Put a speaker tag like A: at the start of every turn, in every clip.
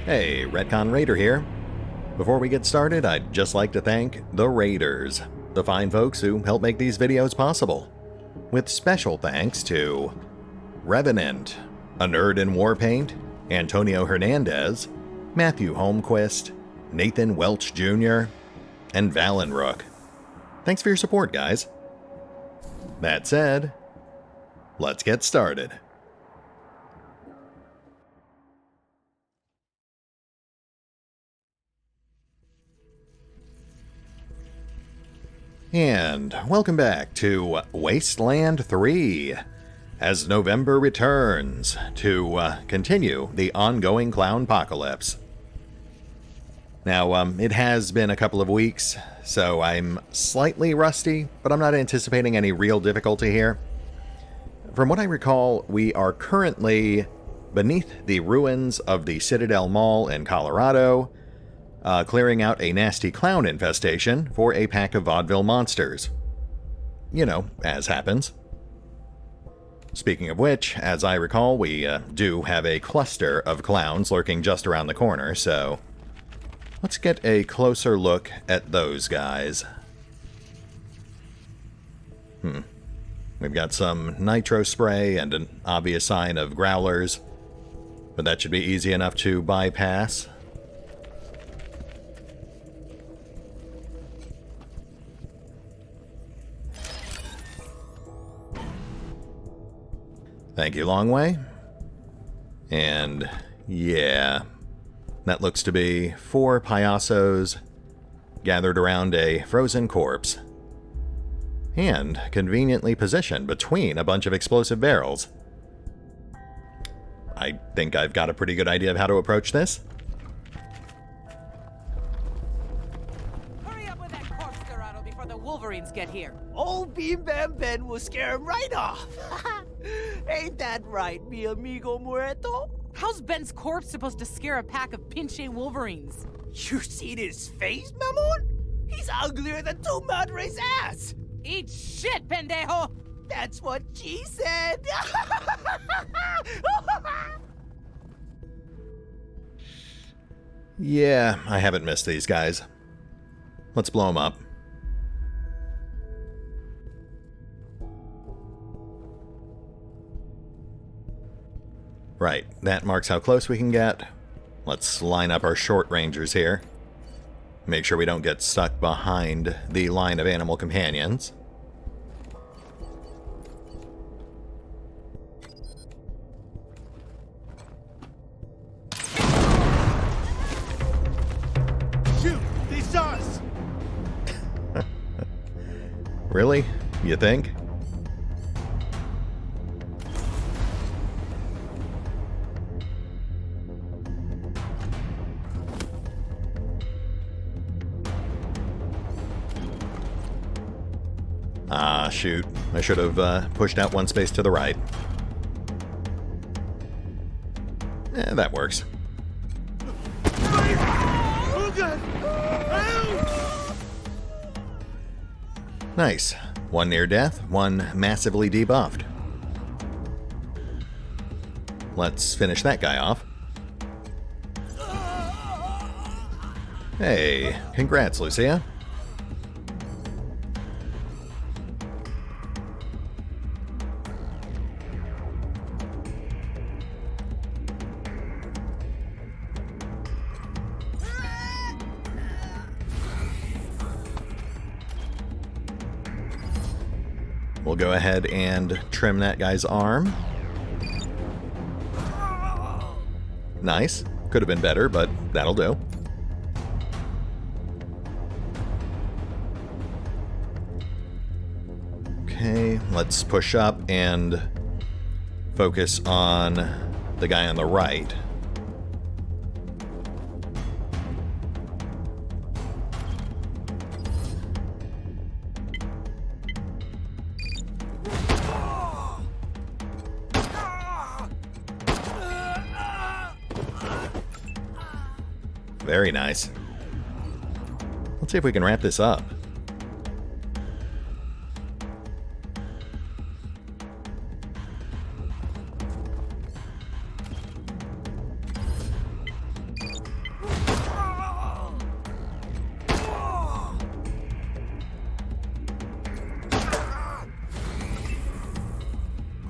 A: Hey, RetconRaider here. Before we get started, I'd just like to thank the Raiders, the fine folks who help make these videos possible. With special thanks to Revenant, Anerdinwarpaint, Antonio Hernandez, Matthew Holmquist, Nathan Welch Jr., and Valinrook. Thanks for your support, guys. That said, let's get started. And welcome back to Wasteland 3, as November returns to continue the ongoing clownpocalypse. Now, it has been a couple of weeks, so I'm slightly rusty, but I'm not anticipating any real difficulty here. From what I recall, we are currently beneath the ruins of the Citadel Mall in Colorado, clearing out a nasty clown infestation for a pack of vaudeville monsters. You know, as happens. Speaking of which, as I recall, we do have a cluster of clowns lurking just around the corner, so let's get a closer look at those guys. We've got some nitro spray and an obvious sign of growlers, but that should be easy enough to bypass. Thank you, Longway. And yeah, that looks to be 4 payasos gathered around a frozen corpse and conveniently positioned between a bunch of explosive barrels. I think I've got a pretty good idea of how to approach this.
B: Hurry up with that corpse, Dorado, before the Wolverines get here.
C: Old Beam Bam Ben will scare him right off. Ain't that right, mi amigo muerto?
B: How's Ben's corpse supposed to scare a pack of pinche Wolverines?
C: You seen his face, Mamon? He's uglier than Tu Madre's ass.
B: Eat shit, pendejo!
C: That's what she said.
A: Yeah, I haven't missed these guys. Let's blow them up. Right, that marks how close we can get. Let's line up our short rangers here. Make sure we don't get stuck behind the line of animal companions.
C: Shoot, they saw us.
A: Really? You think? Ah, shoot. I should have pushed out one space to the right. That works.
C: Oh, God.
A: Nice. One near death, one massively debuffed. Let's finish that guy off. Hey, congrats, Lucia. We'll go ahead and trim that guy's arm. Nice. Could have been better, but that'll do. Okay, let's push up and focus on the guy on the right. Very nice. Let's see if we can wrap this up.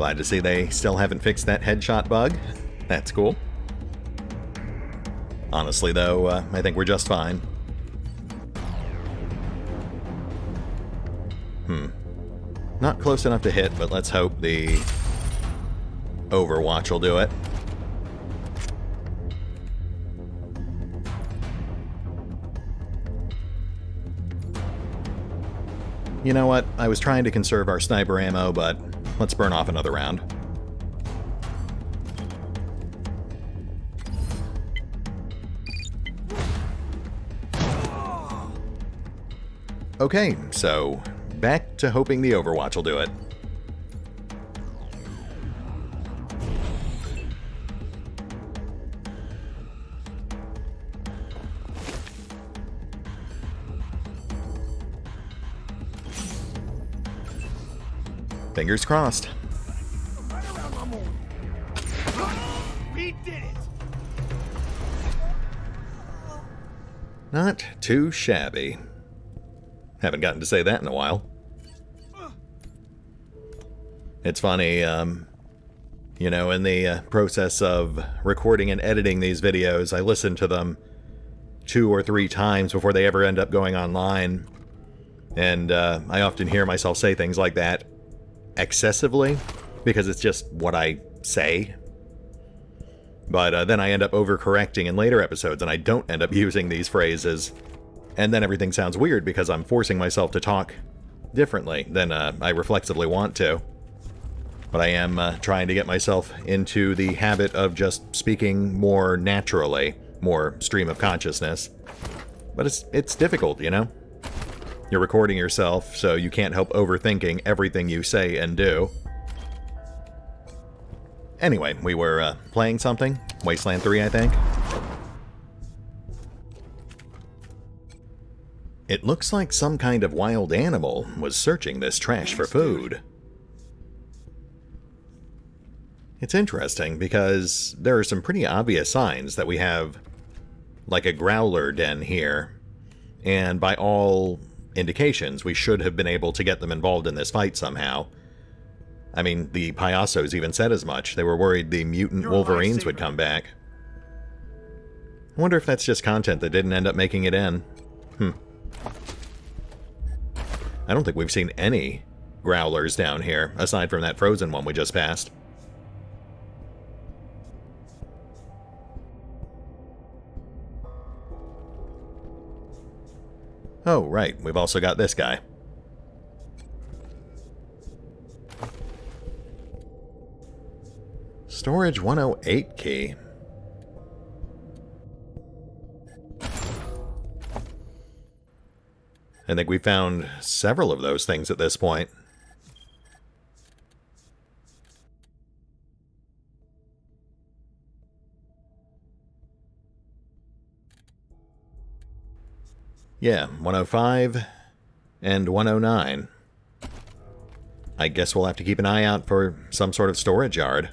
A: Glad to see they still haven't fixed that headshot bug. That's cool. Honestly, though, I think we're just fine. Not close enough to hit, but let's hope the Overwatch will do it. You know what? I was trying to conserve our sniper ammo, but let's burn off another round. Okay, so back to hoping the Overwatch will do it. Fingers crossed.
C: We did it!
A: Not too shabby. Haven't gotten to say that in a while. It's funny, you know, in the process of recording and editing these videos, I listen to them 2 or 3 times before they ever end up going online. And I often hear myself say things like that excessively, because it's just what I say. But then I end up overcorrecting in later episodes, and I don't end up using these phrases. And then everything sounds weird because I'm forcing myself to talk differently than I reflexively want to. But I am trying to get myself into the habit of just speaking more naturally, more stream of consciousness. But it's difficult, you know? You're recording yourself, so you can't help overthinking everything you say and do. Anyway, we were playing something. Wasteland 3, I think. It looks like some kind of wild animal was searching this trash for food. It's interesting because there are some pretty obvious signs that we have like a growler den here, and by all indications we should have been able to get them involved in this fight somehow. I mean, the Payasos even said as much. They were worried the mutant Wolverines would come back. I wonder if that's just content that didn't end up making it in. I don't think we've seen any growlers down here, aside from that frozen one we just passed. Oh, right, we've also got this guy. Storage 108 key. I think we found several of those things at this point. Yeah, 105 and 109. I guess we'll have to keep an eye out for some sort of storage yard.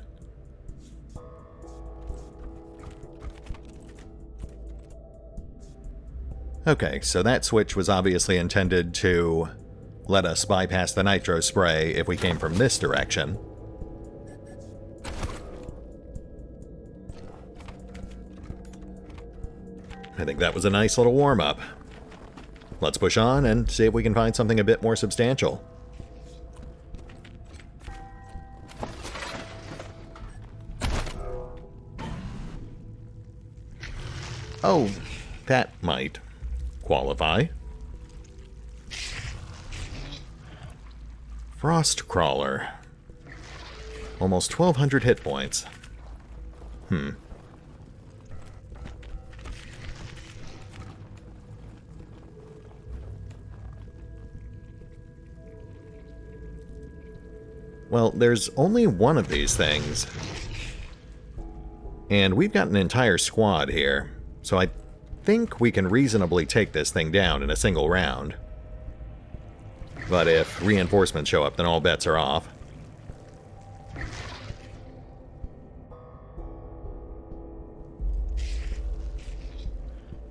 A: Okay, so that switch was obviously intended to let us bypass the nitro spray if we came from this direction. I think that was a nice little warm-up. Let's push on and see if we can find something a bit more substantial. Oh, that might qualify. Frost Crawler. Almost 1,200 hit points. Well, there's only one of these things. And we've got an entire squad here, so I think we can reasonably take this thing down in a single round. But if reinforcements show up, then all bets are off.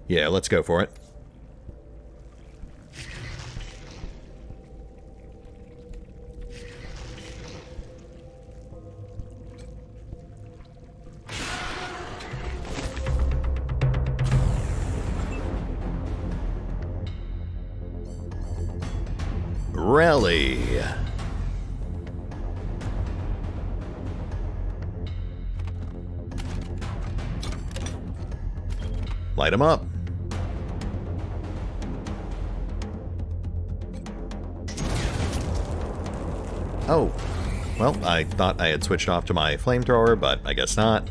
A: Yeah, let's go for it. Rally. Light him up. Oh, well, I thought I had switched off to my flamethrower, but I guess not.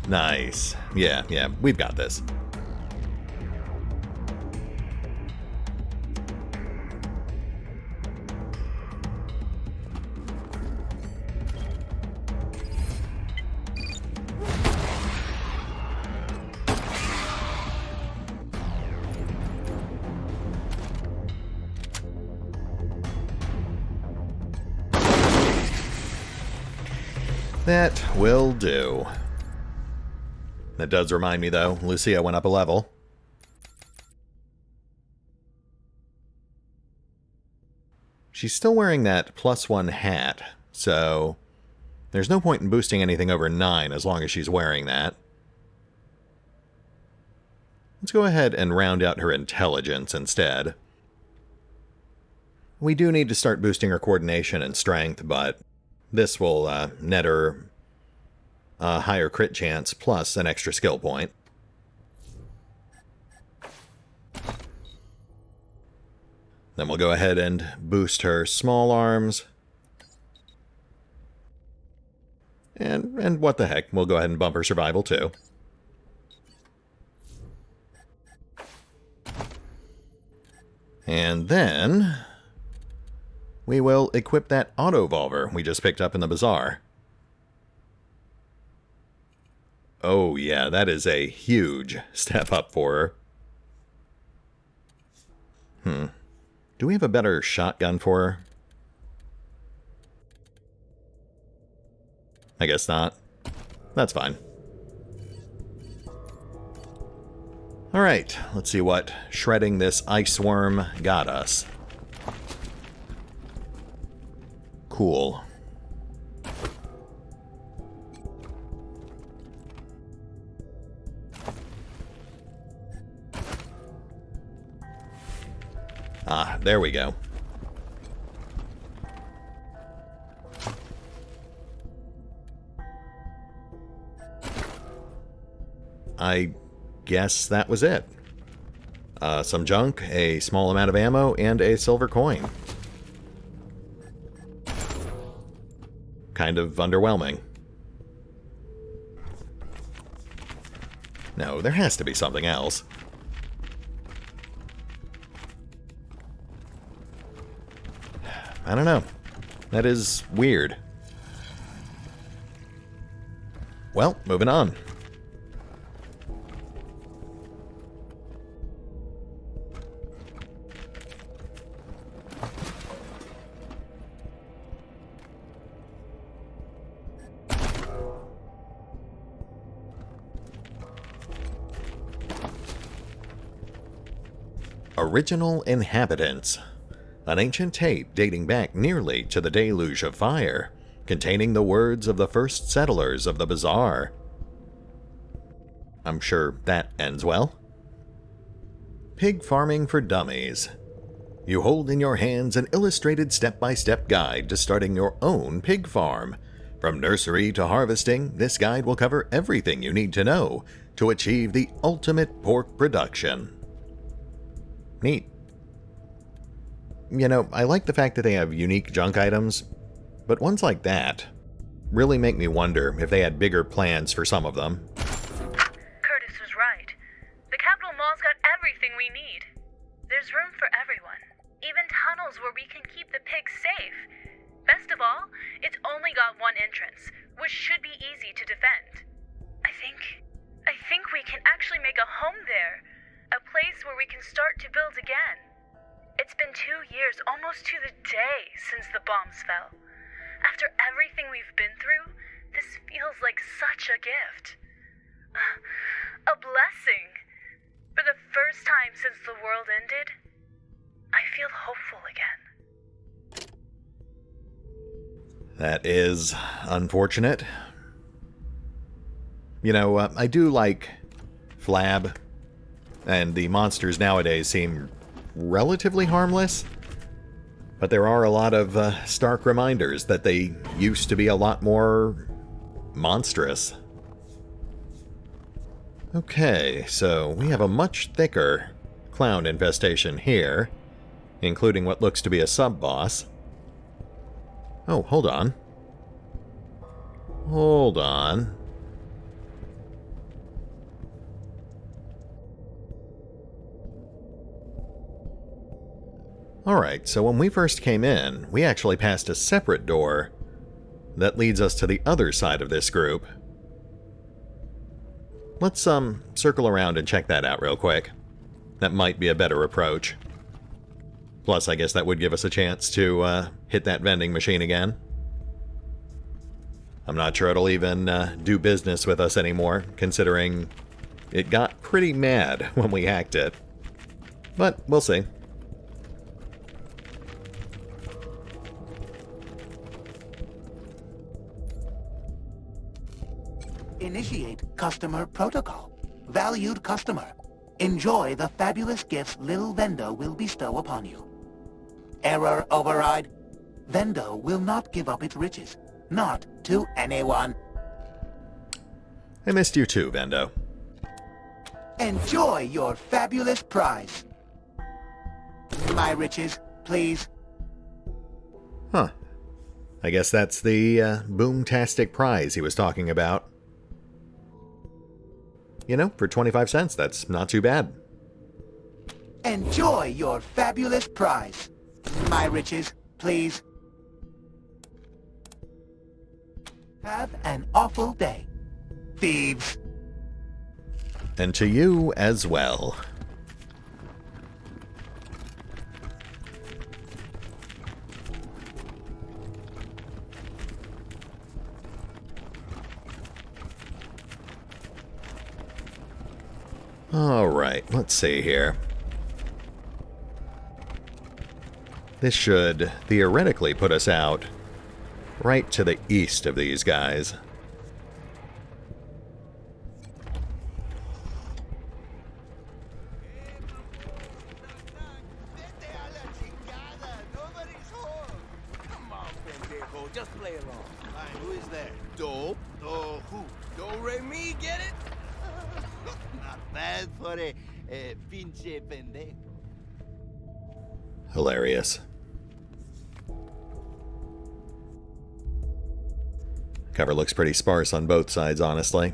A: Nice. Yeah, we've got this. That will do. That does remind me, though, Lucia went up a level. She's still wearing that +1 hat, so there's no point in boosting anything over 9 as long as she's wearing that. Let's go ahead and round out her intelligence instead. We do need to start boosting her coordination and strength, but this will net her a higher crit chance plus an extra skill point. Then we'll go ahead and boost her small arms. And what the heck, we'll go ahead and bump her survival too. And then we will equip that auto-volver we just picked up in the bazaar. Oh yeah, that is a huge step up for her. Do we have a better shotgun for her? I guess not. That's fine. Alright, let's see what shredding this ice worm got us. Cool. Ah, there we go. I guess that was it. Some junk, a small amount of ammo, and a silver coin. Kind of underwhelming. No, there has to be something else. I don't know. That is weird. Well, moving on. Original Inhabitants. An ancient tape dating back nearly to the Deluge of Fire, containing the words of the first settlers of the bazaar. I'm sure that ends well. Pig Farming for Dummies. You hold in your hands an illustrated step-by-step guide to starting your own pig farm. From nursery to harvesting, this guide will cover everything you need to know to achieve the ultimate pork production. Neat. You know, I like the fact that they have unique junk items, but ones like that really make me wonder if they had bigger plans for some of them.
D: Curtis was right. The Capitol Mall's got everything we need. There's room for everyone, even tunnels where we can keep the pigs safe. Best of all, it's only got one entrance, which should be easy to defend. I think we can actually make a home there, a place where we can start to build again. It's been 2 years, almost to the day, since the bombs fell. After everything we've been through, this feels like such a gift. A blessing. For the first time since the world ended, I feel hopeful again.
A: That is unfortunate. You know, I do like Flab, and the monsters nowadays seem relatively harmless, but there are a lot of stark reminders that they used to be a lot more monstrous. Okay, so we have a much thicker clown infestation here, including what looks to be a sub-boss. Oh, hold on. Hold on. Alright, so when we first came in, we actually passed a separate door that leads us to the other side of this group. Let's circle around and check that out real quick. That might be a better approach. Plus, I guess that would give us a chance to hit that vending machine again. I'm not sure it'll even do business with us anymore, considering it got pretty mad when we hacked it. But we'll see.
E: Initiate customer protocol. Valued customer, enjoy the fabulous gifts Lil Vendo will bestow upon you. Error override. Vendo will not give up its riches. Not to anyone.
A: I missed you too, Vendo.
E: Enjoy your fabulous prize. My riches, please.
A: Huh. I guess that's the boomtastic prize he was talking about. You know, for 25 cents, that's not too bad.
E: Enjoy your fabulous prize. My riches, please. Have an awful day, thieves.
A: And to you as well. Alright, let's see here. This should theoretically put us out right to the east of these guys.
C: Just play along. Alright, who is there? Do? Who? Do-re-mi, get it? Not bad for a pinche pendejo.
A: Hilarious. Cover looks pretty sparse on both sides, honestly.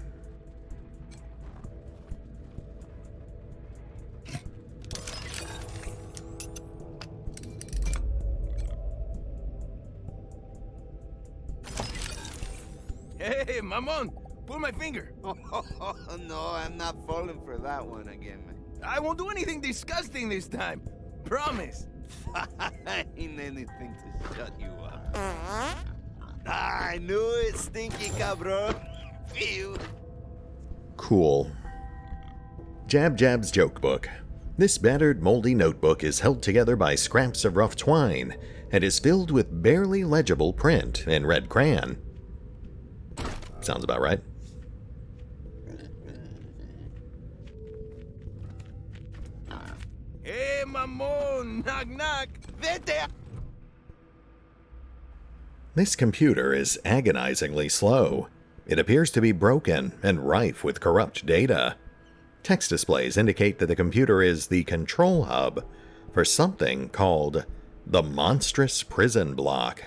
F: Hey, mamon! Pull my finger!
C: Oh, no, I'm not falling for that one again, man.
F: I won't do anything disgusting this time. Promise.
C: Ain't anything to shut you up. I knew it, stinky cabron. Phew.
A: Cool. Jab Jab's Joke Book. This battered, moldy notebook is held together by scraps of rough twine and is filled with barely legible print in red crayon. Sounds about right.
F: Hey, mamon! Knock, knock! Vete!
A: This computer is agonizingly slow. It appears to be broken and rife with corrupt data. Text displays indicate that the computer is the control hub for something called the Monstrous Prison Block.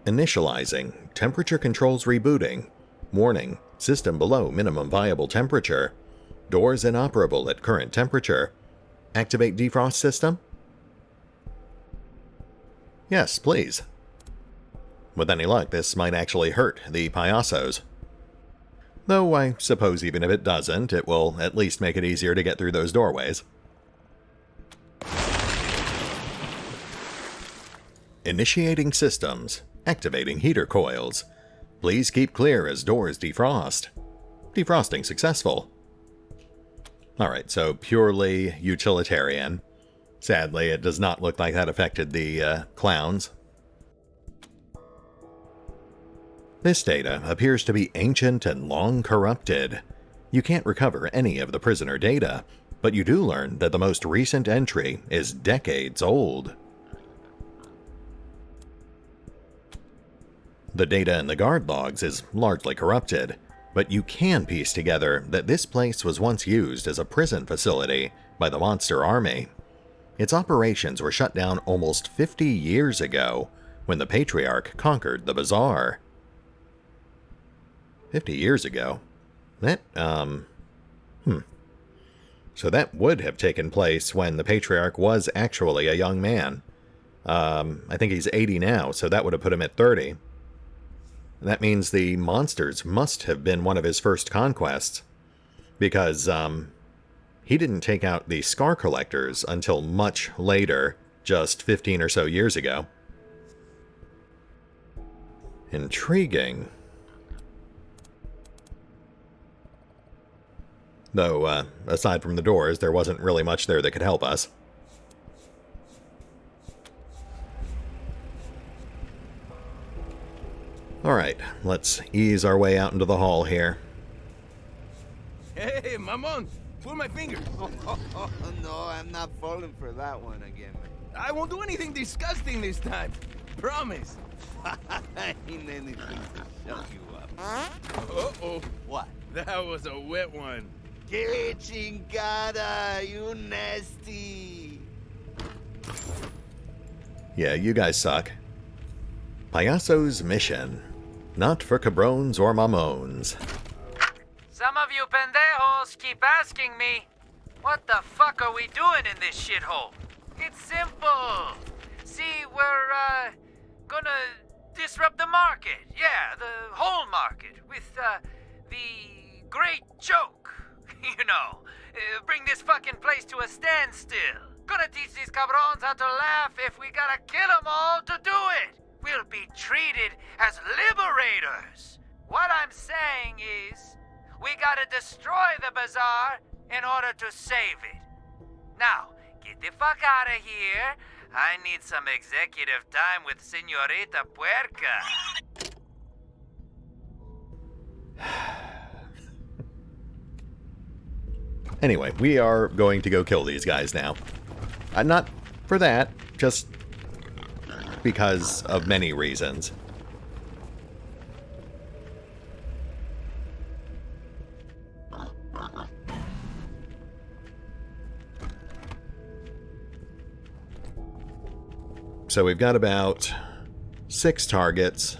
A: Initializing. Temperature controls rebooting. Warning. System below minimum viable temperature. Doors inoperable at current temperature. Activate defrost system? Yes, please. With any luck, this might actually hurt the payasos. Though I suppose even if it doesn't, it will at least make it easier to get through those doorways. Initiating systems. Activating heater coils. Please keep clear as doors defrost. Defrosting successful. Alright, so purely utilitarian. Sadly, it does not look like that affected the clowns. This data appears to be ancient and long corrupted. You can't recover any of the prisoner data, but you do learn that the most recent entry is decades old. The data in the guard logs is largely corrupted, but you can piece together that this place was once used as a prison facility by the monster army. Its operations were shut down almost 50 years ago when the Patriarch conquered the Bazaar. 50 years ago? That, So that would have taken place when the Patriarch was actually a young man. I think he's 80 now, so that would have put him at 30. That means the monsters must have been one of his first conquests, because he didn't take out the Scar Collectors until much later, just 15 or so years ago. Intriguing. Though, aside from the doors, there wasn't really much there that could help us. Alright, let's ease our way out into the hall here.
F: Hey, Mamon, pull my finger.
C: Oh, no, I'm not falling for that one again.
F: I won't do anything disgusting this time. Promise.
C: Ain't anything to shut you up.
F: Uh-oh.
C: What?
F: That was a wet one.
C: Que chingada, you nasty.
A: Yeah, you guys suck. Payaso's mission. Not for cabrones or mamones.
G: Some of you pendejos keep asking me, what the fuck are we doing in this shithole? It's simple. See, we're, gonna disrupt the market. Yeah, the whole market. With, the great joke. You know, bring this fucking place to a standstill. Gonna teach these cabrones how to laugh if we gotta kill them all to do it. We'll be treated as liberators. What I'm saying is, we gotta destroy the bazaar in order to save it. Now, get the fuck out of here. I need some executive time with Señorita Puerca.
A: Anyway, we are going to go kill these guys now. Not for that, just because of many reasons. So we've got about 6 targets,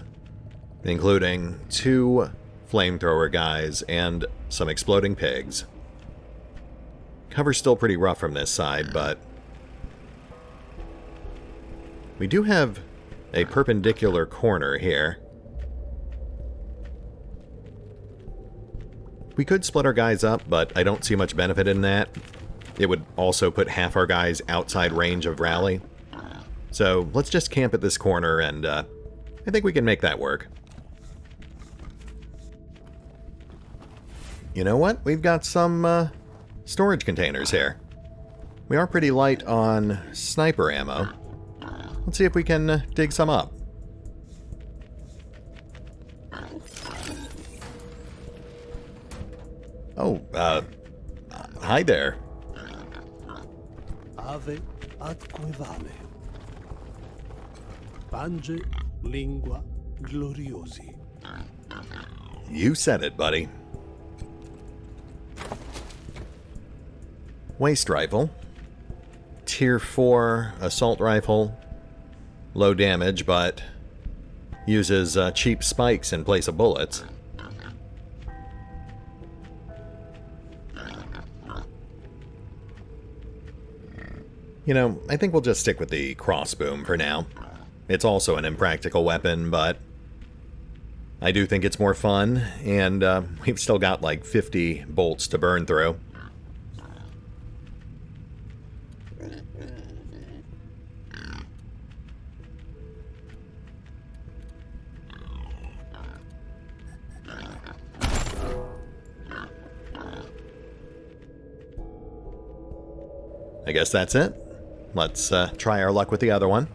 A: including 2 flamethrower guys and some exploding pigs. Cover's still pretty rough from this side, but we do have a perpendicular corner here. We could split our guys up, but I don't see much benefit in that. It would also put half our guys outside range of rally. So let's just camp at this corner, and I think we can make that work. You know what? We've got some storage containers here. We are pretty light on sniper ammo. Let's see if we can dig some up. Oh, hi there.
H: Ave atque vale. Pange lingua gloriosi.
A: You said it, buddy. Waste rifle. Tier 4 assault rifle. Low damage, but uses cheap spikes in place of bullets. You know, I think we'll just stick with the crossboom for now. It's also an impractical weapon, but I do think it's more fun, and we've still got like 50 bolts to burn through. I guess that's it. Let's try our luck with the other one.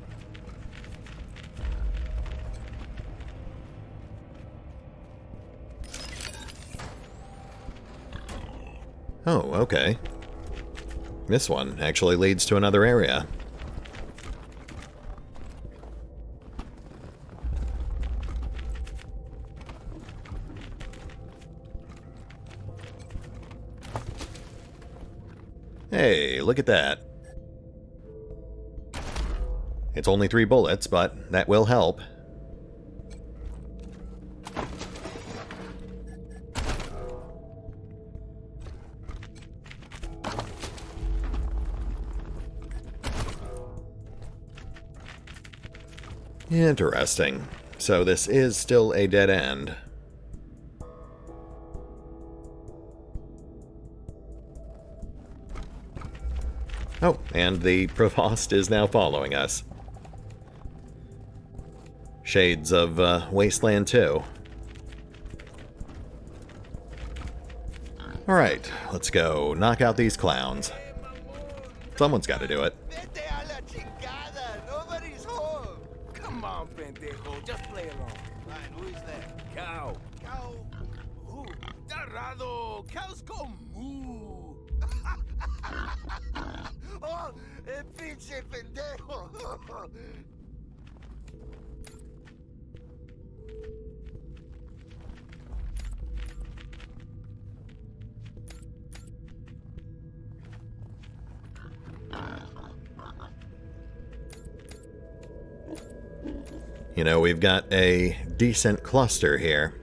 A: Oh, okay. This one actually leads to another area. Hey, look at that. It's only 3 bullets, but that will help. Interesting. So this is still a dead end. Oh, and the Provost is now following us. Shades of Wasteland 2. Alright, let's go knock out these clowns. Someone's got to do it.
C: Vete a la chingada. Nobody's home.
F: Come on, pendejo. Just play along.
C: Fine, who is there?
F: Cow.
C: Cow. Who?
F: Tarado. Cows go moo.
C: Oh, pinche pendejo.
A: You know, we've got a decent cluster here.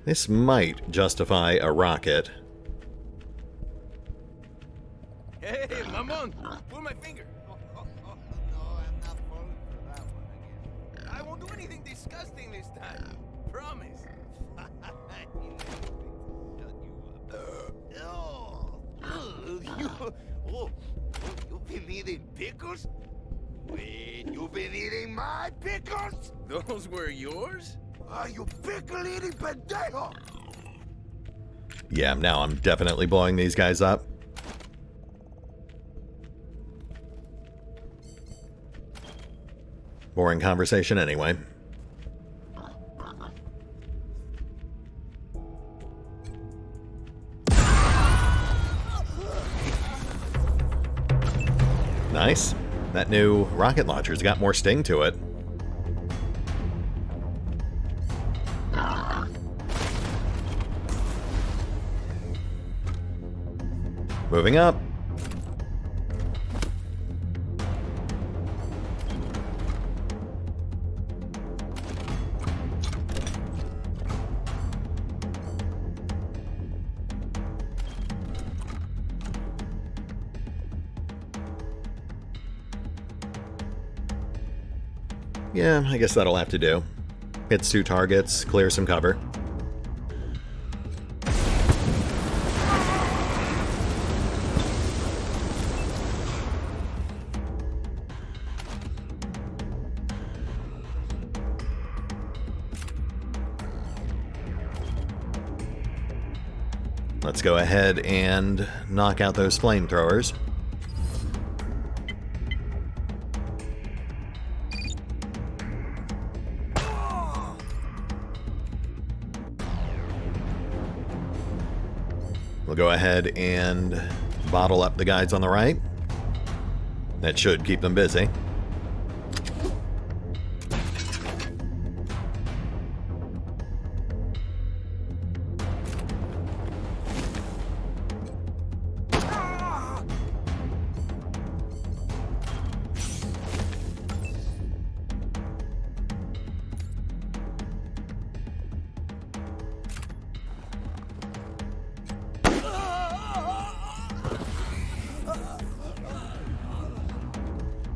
A: This might justify a rocket.
F: Hey, mamon. Pull my finger.
C: No, I'm not falling for that one again.
F: I won't do anything disgusting this time. Promise.
C: You've been eating pickles? Wait, you've been eating my pickles?
F: Those were yours?
C: You pickle-eating pendejo!
A: Yeah, now I'm definitely blowing these guys up. Boring conversation anyway. Nice. That new rocket launcher's got more sting to it. Moving up. Yeah, I guess that'll have to do. Hits 2 targets, clear some cover. Let's go ahead and knock out those flamethrowers. We'll go ahead and bottle up the guys on the right. That should keep them busy.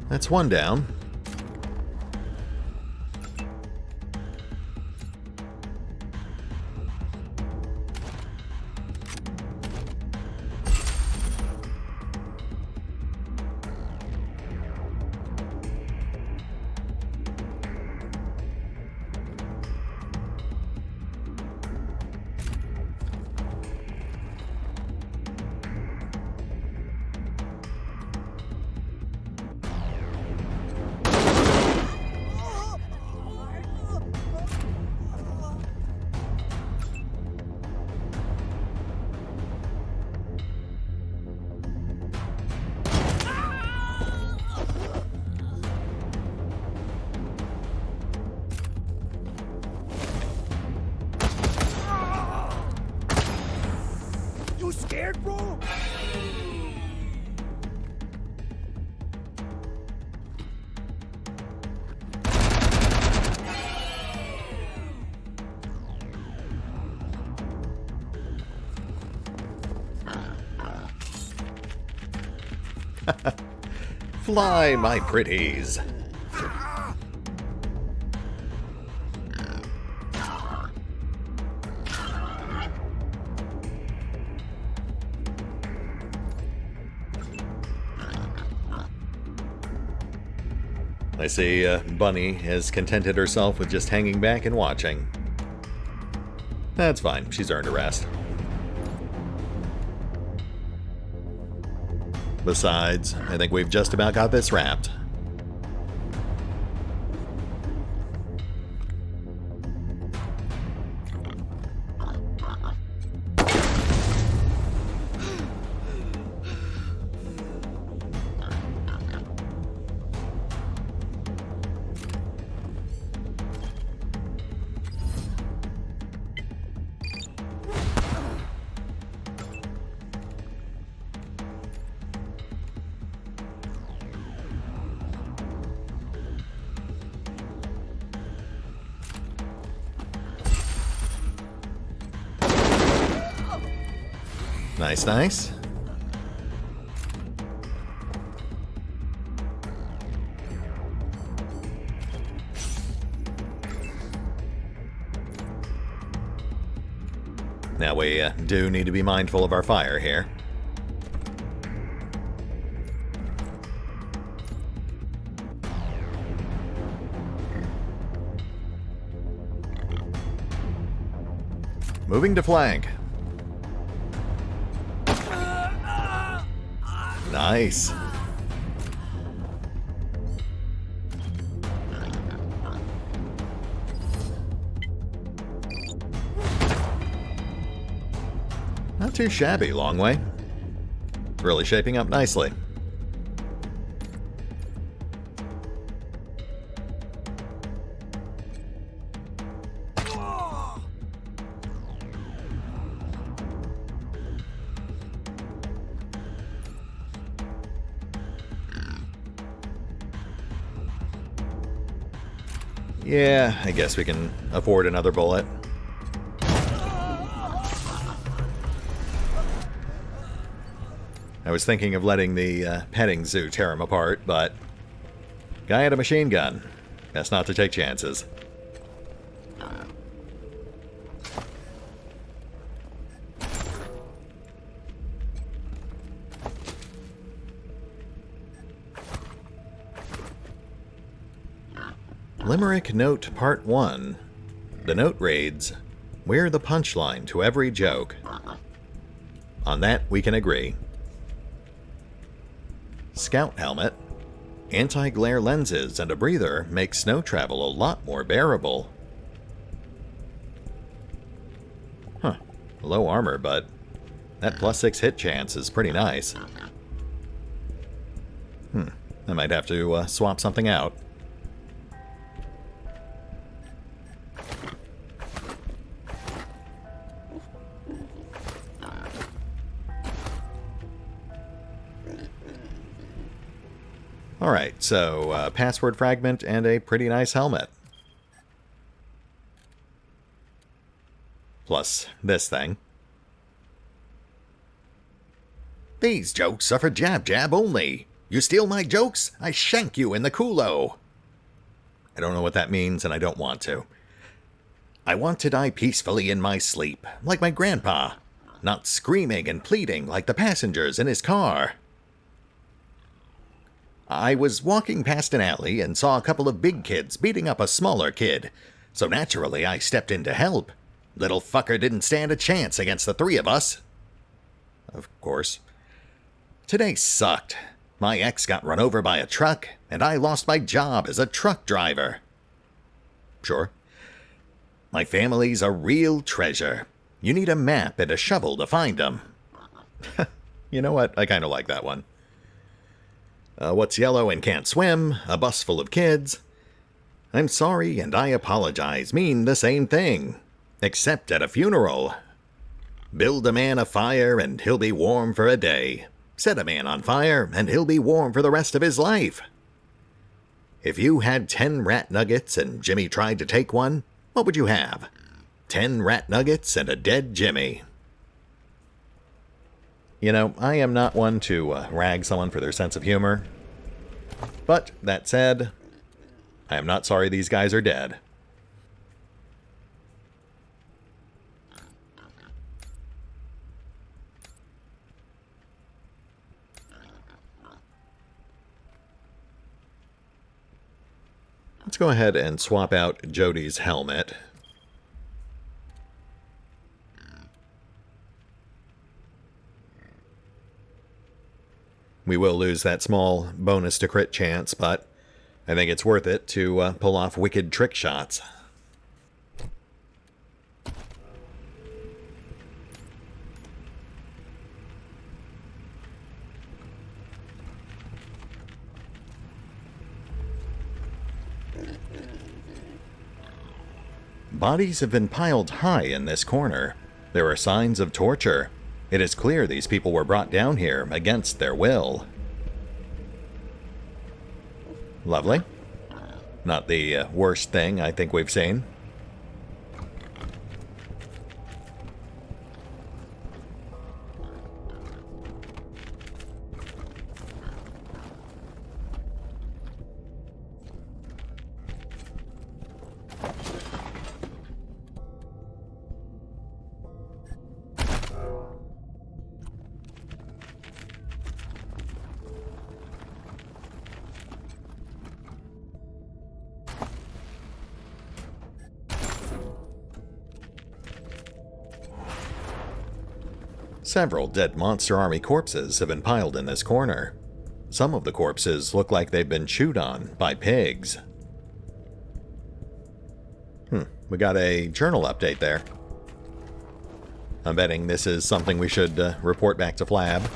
A: That's one down. Fly, my pretties. I see Bunny has contented herself with just hanging back and watching. That's fine. She's earned a rest. Besides, I think we've just about got this wrapped. Nice, nice. Now we do need to be mindful of our fire here. Moving to flank. Nice. Not too shabby, long way. It's really shaping up nicely. Yeah, I guess we can afford another bullet. I was thinking of letting the petting zoo tear him apart, but guy had a machine gun. Best not to take chances. Limerick Note Part 1. The note reads, "We're the punchline to every joke." On that, we can agree. Scout helmet. Anti-glare lenses and a breather make snow travel a lot more bearable. Huh. Low armor, but that +6 hit chance is pretty nice. I might have to swap something out. Alright, so password fragment and a pretty nice helmet. Plus this thing. These jokes are for Jab Jab only. You steal my jokes, I shank you in the culo. I don't know what that means, and I don't want to. I want to die peacefully in my sleep, like my grandpa, not screaming and pleading like the passengers in his car. I was walking past an alley and saw a couple of big kids beating up a smaller kid, so naturally I stepped in to help. Little fucker didn't stand a chance against the three of us. Of course. Today sucked. My ex got run over by a truck, and I lost my job as a truck driver. Sure. My family's a real treasure. You need a map and a shovel to find them. You know what? I kind of like that one. What's yellow and can't swim? A bus full of kids. I'm sorry and I apologize mean the same thing, except at a funeral. Build a man a fire and he'll be warm for a day. Set a man on fire and he'll be warm for the rest of his life. If you had 10 rat nuggets and Jimmy tried to take one, what would you have? 10 rat nuggets and a dead Jimmy. You know, I am not one to rag someone for their sense of humor. But, that said, I am not sorry these guys are dead. Let's go ahead and swap out Jody's helmet. We will lose that small bonus to crit chance, but I think it's worth it to pull off wicked trick shots. Bodies have been piled high in this corner. There are signs of torture. It is clear these people were brought down here against their will. Lovely. Not the worst thing I think we've seen. Several dead monster army corpses have been piled in this corner. Some of the corpses look like they've been chewed on by pigs. We got a journal update there. I'm betting this is something we should report back to Flab.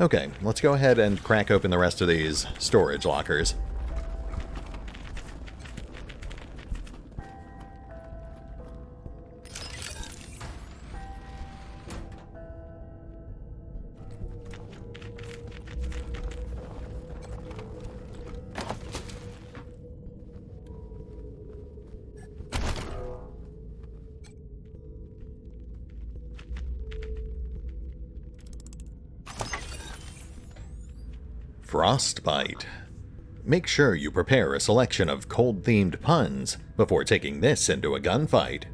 A: Okay, let's go ahead and crack open the rest of these storage lockers. Frostbite. Make sure you prepare a selection of cold-themed puns before taking this into a gunfight.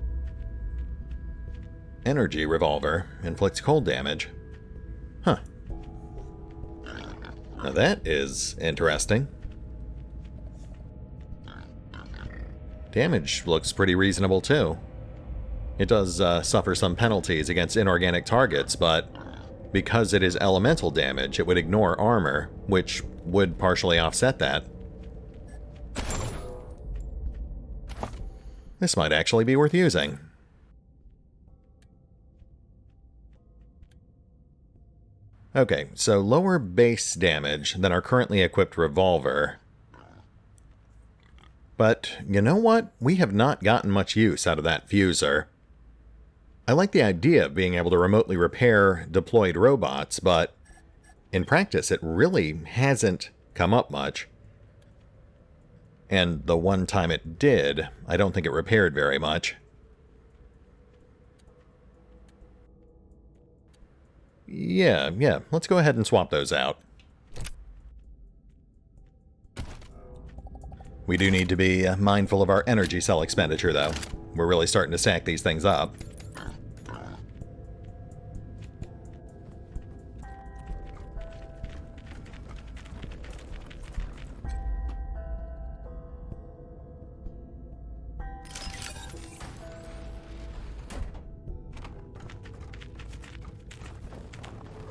A: Energy revolver inflicts cold damage. Huh. Now that is interesting. Damage looks pretty reasonable too. It does suffer some penalties against inorganic targets, but because it is elemental damage, it would ignore armor, which would partially offset that. This might actually be worth using. Okay, so lower base damage than our currently equipped revolver. But you know what? We have not gotten much use out of that fuser. I like the idea of being able to remotely repair deployed robots, but in practice it really hasn't come up much. And the one time it did, I don't think it repaired very much. Yeah, let's go ahead and swap those out. We do need to be mindful of our energy cell expenditure, though. We're really starting to stack these things up.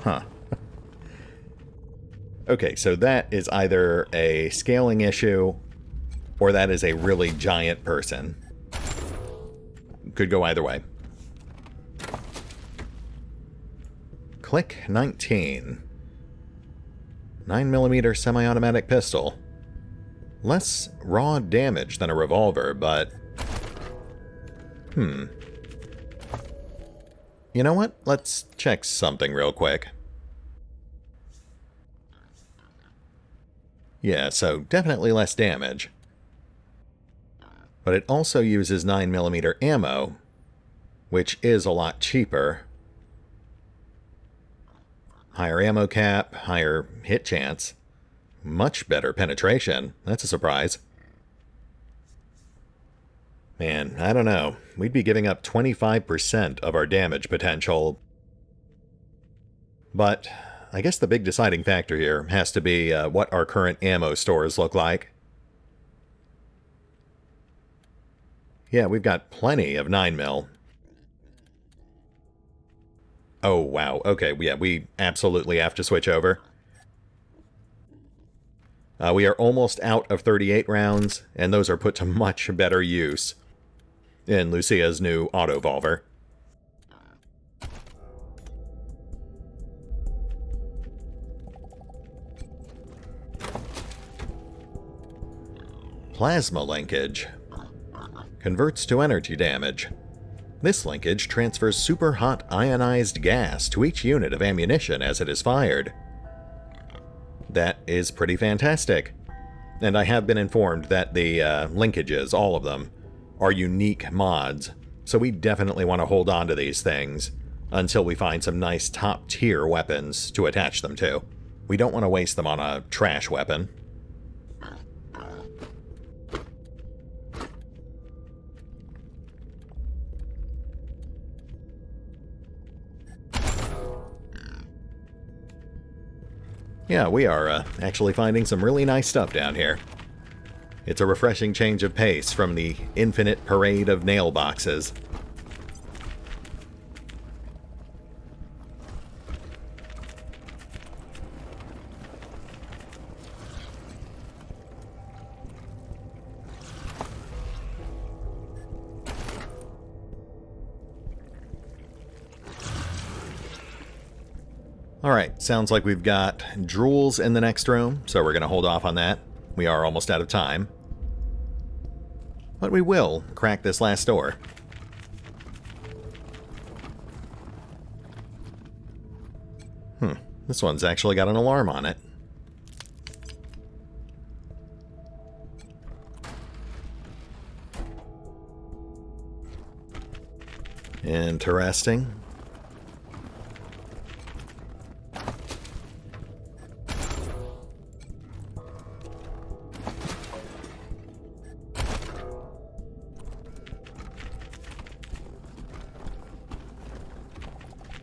A: Huh. Okay, so that is either a scaling issue, or that is a really giant person. Could go either way. Click 19. 9mm semi-automatic pistol. Less raw damage than a revolver, but... You know what? Let's check something real quick. Yeah, so definitely less damage. But it also uses 9mm ammo, which is a lot cheaper. Higher ammo cap, higher hit chance. Much better penetration. That's a surprise. Man, I don't know. We'd be giving up 25% of our damage potential. But I guess the big deciding factor here has to be what our current ammo stores look like. Yeah, we've got plenty of 9mm. Oh, wow. Okay, yeah, we absolutely have to switch over. We are almost out of 38 rounds, and those are put to much better use in Lucia's new autovolver. Plasma linkage. Converts to energy damage. This linkage transfers super hot ionized gas to each unit of ammunition as it is fired. That is pretty fantastic. And I have been informed that the linkages, all of them, are unique mods, so we definitely want to hold on to these things until we find some nice top-tier weapons to attach them to. We don't want to waste them on a trash weapon. Yeah, we are actually finding some really nice stuff down here. It's a refreshing change of pace from the infinite parade of nail boxes. Alright, sounds like we've got drools in the next room, so we're going to hold off on that. We are almost out of time. But we will crack this last door. This one's actually got an alarm on it. Interesting.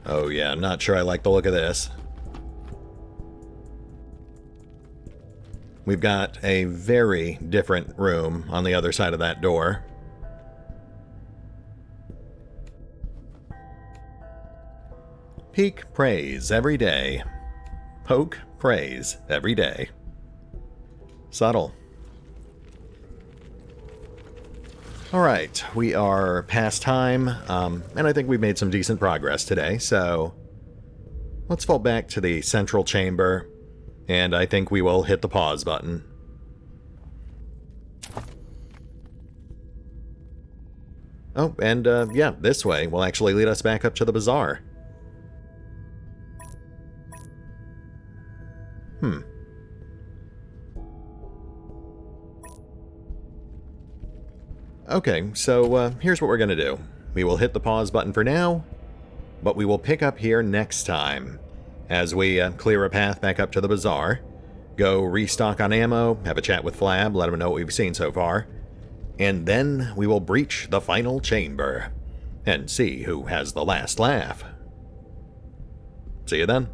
A: Oh yeah, I'm not sure I like the look of this. We've got a very different room on the other side of that door. Peek praise every day. Poke praise every day. Subtle. Alright, we are past time, and I think we've made some decent progress today, so let's fall back to the central chamber, and I think we will hit the pause button. Oh, and yeah, this way will actually lead us back up to the bazaar. Okay, so here's what we're going to do. We will hit the pause button for now, but we will pick up here next time as we clear a path back up to the bazaar, go restock on ammo, have a chat with Flab, let him know what we've seen so far, and then we will breach the final chamber and see who has the last laugh. See you then.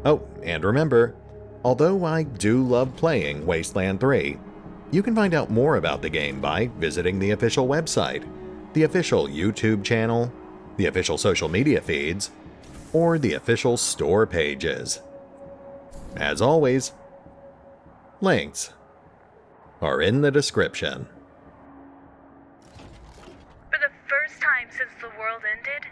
A: Oh, and remember, although I do love playing Wasteland 3, you can find out more about the game by visiting the official website, the official YouTube channel, the official social media feeds, or the official store pages. As always, links are in the description.
D: For the first time since the world ended,